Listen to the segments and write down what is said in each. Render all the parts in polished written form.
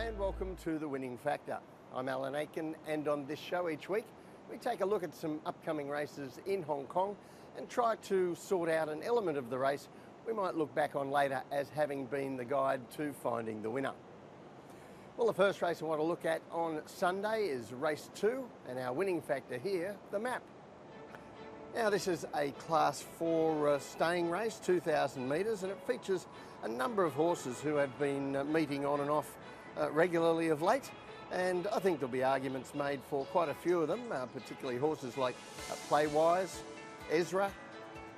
Hi and welcome to The Winning Factor. I'm Alan Aitken, and on this show each week we take a look at some upcoming races in Hong Kong and try to sort out an element of the race we might look back on later as having been the guide to finding the winner. Well, the first race I want to look at on Sunday is race 2, and our winning factor here, the map. Now this is a class 4 staying race, 2,000 metres, and it features a number of horses who have been meeting on and off regularly of late, and I think there'll be arguments made for quite a few of them, particularly horses like Playwise, Ezra,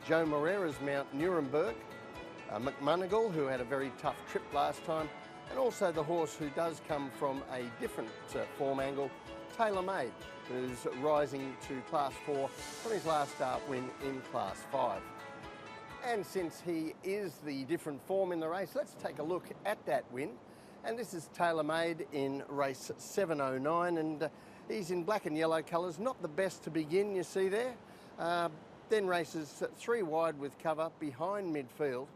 Joe Moreira's Mount Nuremberg, McMonagle, who had a very tough trip last time, and also the horse who does come from a different form angle, Tailor Made, who's rising to Class 4 from his last start win in Class 5. And since he is the different form in the race, let's take a look at that win. And this is Tailor Made in race 709, and he's in black and yellow colours, not the best to begin, you see there. Then races 3 wide with cover behind midfield.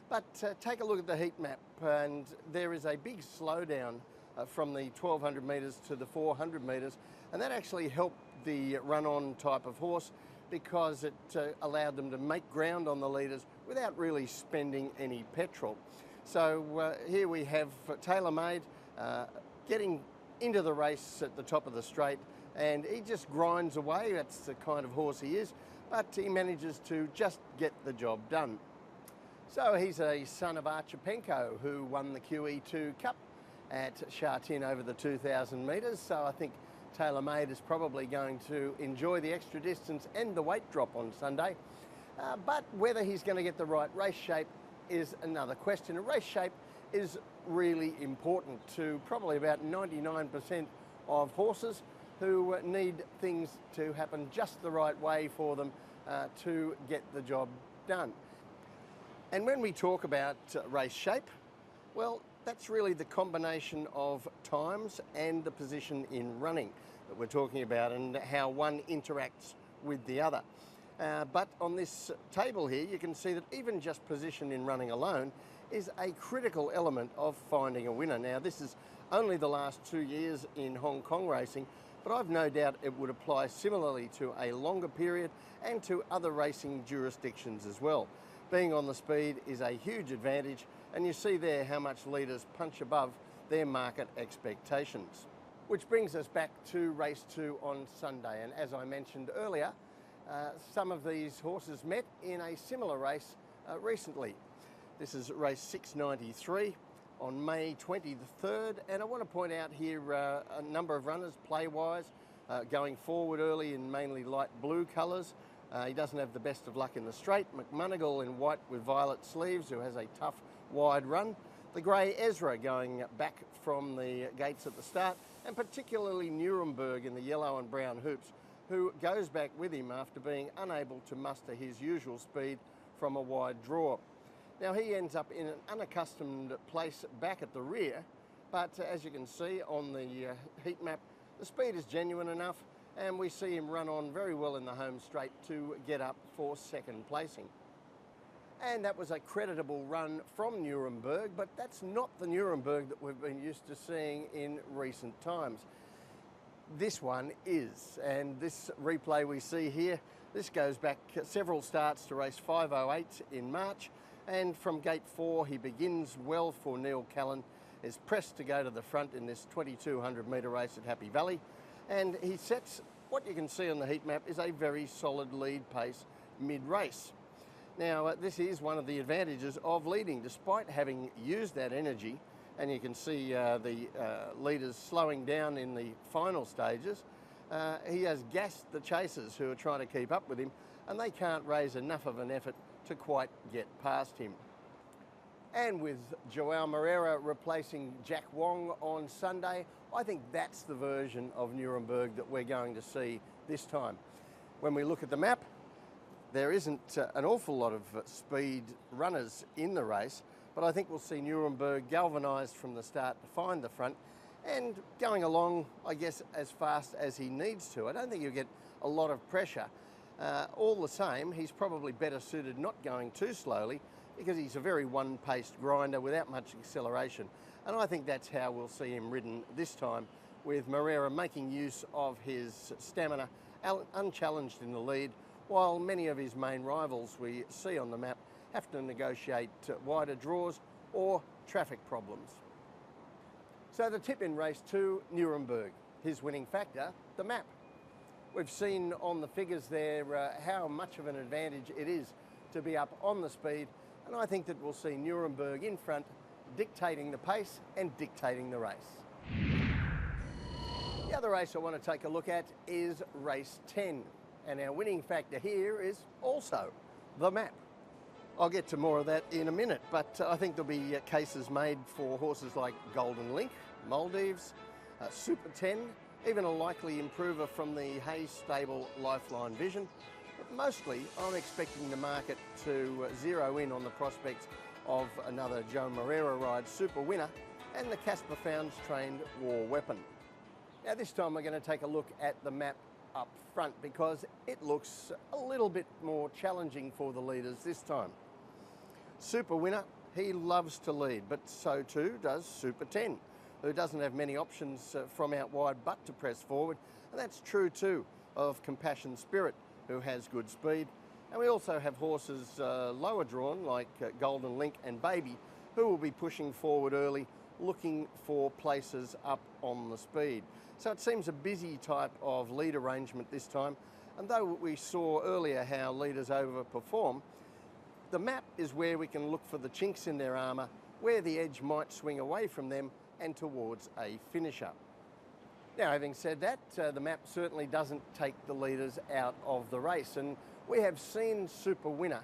But take a look at the heat map, and there is a big slowdown from the 1200 metres to the 400 metres, and that actually helped the run-on type of horse because it allowed them to make ground on the leaders without really spending any petrol. So here we have Tailor Made getting into the race at the top of the straight, and he just grinds away. That's the kind of horse he is, but he manages to just get the job done. So he's a son of Archipenko, who won the QE2 Cup at Sha Tin over the 2,000 metres, so I think Tailor Made is probably going to enjoy the extra distance and the weight drop on Sunday. But whether he's going to get the right race shape is another question. Race shape is really important to probably about 99% of horses who need things to happen just the right way for them to get the job done. And when we talk about race shape, well, that's really the combination of times and the position in running that we're talking about, and how one interacts with the other. But on this table here, you can see that even just position in running alone is a critical element of finding a winner. Now, this is only the last 2 years in Hong Kong racing, but I've no doubt it would apply similarly to a longer period and to other racing jurisdictions as well. Being on the speed is a huge advantage, and you see there how much leaders punch above their market expectations. Which brings us back to race 2 on Sunday, and as I mentioned earlier, some of these horses met in a similar race recently. This is race 693 on May 23rd, and I want to point out here a number of runners, Playwise, going forward early in mainly light blue colours. He doesn't have the best of luck in the straight. McMonagle in white with violet sleeves, who has a tough wide run. The grey Ezra going back from the gates at the start, and particularly Nuremberg in the yellow and brown hoops, who goes back with him after being unable to muster his usual speed from a wide draw. Now he ends up in an unaccustomed place back at the rear, but as you can see on the heat map, the speed is genuine enough, and we see him run on very well in the home straight to get up for second placing. And that was a creditable run from Nuremberg, but that's not the Nuremberg that we've been used to seeing in recent times. This one is, and this replay we see here, this goes back several starts to race 508 in March, and from gate 4 he begins well for Neil Callan, is pressed to go to the front in this 2200 metre race at Happy Valley, and he sets what you can see on the heat map is a very solid lead pace mid-race. Now this is one of the advantages of leading, despite having used that energy, and you can see the leaders slowing down in the final stages. He has gassed the chasers who are trying to keep up with him, and they can't raise enough of an effort to quite get past him. And with Joao Moreira replacing Jack Wong on Sunday, I think that's the version of Nuremberg that we're going to see this time. When we look at the map, there isn't an awful lot of speed runners in the race, but I think we'll see Nuremberg galvanised from the start to find the front and going along, I guess, as fast as he needs to. I don't think he'll get a lot of pressure. All the same, he's probably better suited not going too slowly because he's a very one-paced grinder without much acceleration. And I think that's how we'll see him ridden this time, with Moreira making use of his stamina, unchallenged in the lead, while many of his main rivals we see on the map have to negotiate wider draws or traffic problems. So the tip in race 2, Nuremberg. His winning factor, the map. We've seen on the figures there how much of an advantage it is to be up on the speed, and I think that we'll see Nuremberg in front, dictating the pace and dictating the race. The other race I want to take a look at is race 10, and our winning factor here is also the map. I'll get to more of that in a minute, but I think there'll be cases made for horses like Golden Link, Maldives, Super 10, even a likely improver from the Hayes stable, Lifeline Vision. But mostly I'm expecting the market to zero in on the prospects of another Joe Moreira ride Super Winner and the Casper Founds trained War Weapon. Now this time we're going to take a look at the map up front because it looks a little bit more challenging for the leaders this time. Super Winner, he loves to lead, but so too does Super 10, who doesn't have many options from out wide but to press forward. And that's true too of Compassion Spirit, who has good speed. And we also have horses lower drawn like Golden Link and Baby, who will be pushing forward early, looking for places up on the speed. So it seems a busy type of lead arrangement this time. And though we saw earlier how leaders overperform, the map is where we can look for the chinks in their armour, where the edge might swing away from them and towards a finisher. Now, having said that, the map certainly doesn't take the leaders out of the race, and we have seen Super Winner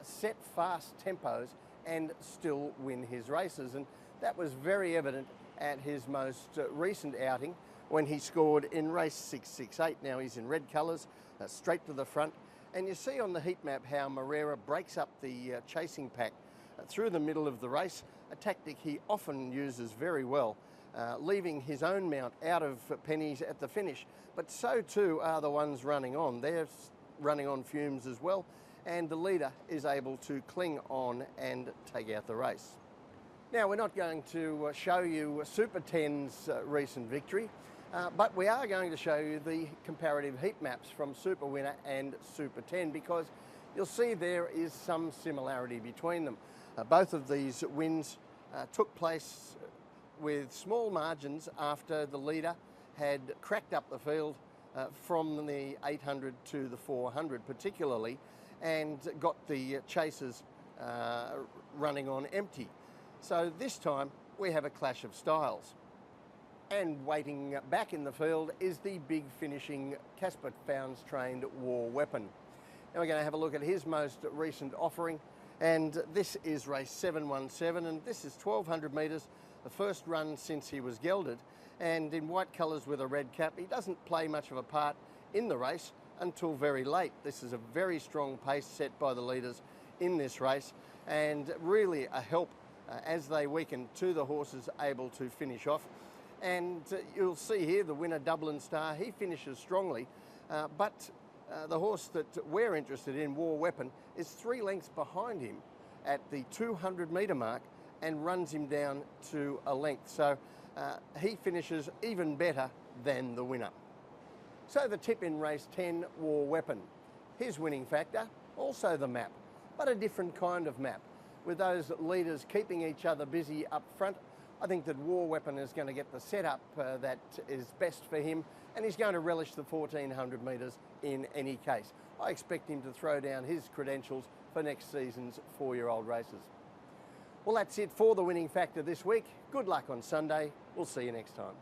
set fast tempos and still win his races, and that was very evident at his most recent outing when he scored in race 668. Now he's in red colours, straight to the front. And you see on the heat map how Moreira breaks up the chasing pack through the middle of the race, a tactic he often uses very well, leaving his own mount out of pennies at the finish. But so too are the ones running on. They're running on fumes as well, and the leader is able to cling on and take out the race. Now, we're not going to show you Super 10's recent victory, but we are going to show you the comparative heat maps from Super Winner and Super 10 because you'll see there is some similarity between them. Both of these wins took place with small margins after the leader had cracked up the field from the 800 to the 400 particularly, and got the chasers running on empty. So this time we have a clash of styles. And waiting back in the field is the big finishing Casper Founds trained War Weapon. Now we're going to have a look at his most recent offering, and this is race 717, and this is 1200 metres, the first run since he was gelded, and in white colours with a red cap. He doesn't play much of a part in the race until very late. This is a very strong pace set by the leaders in this race, and really a help as they weaken to the horses able to finish off. And you'll see here the winner, Dublin Star, he finishes strongly, but the horse that we're interested in, War Weapon, is 3 lengths behind him at the 200 metre mark and runs him down to a length. So he finishes even better than the winner. So the tip in race 10, War Weapon. His winning factor, also the map, but a different kind of map. With those leaders keeping each other busy up front, I think that War Weapon is going to get the setup that is best for him, and he's going to relish the 1400 metres in any case. I expect him to throw down his credentials for next season's 4-year-old races. Well, that's it for the winning factor this week. Good luck on Sunday. We'll see you next time.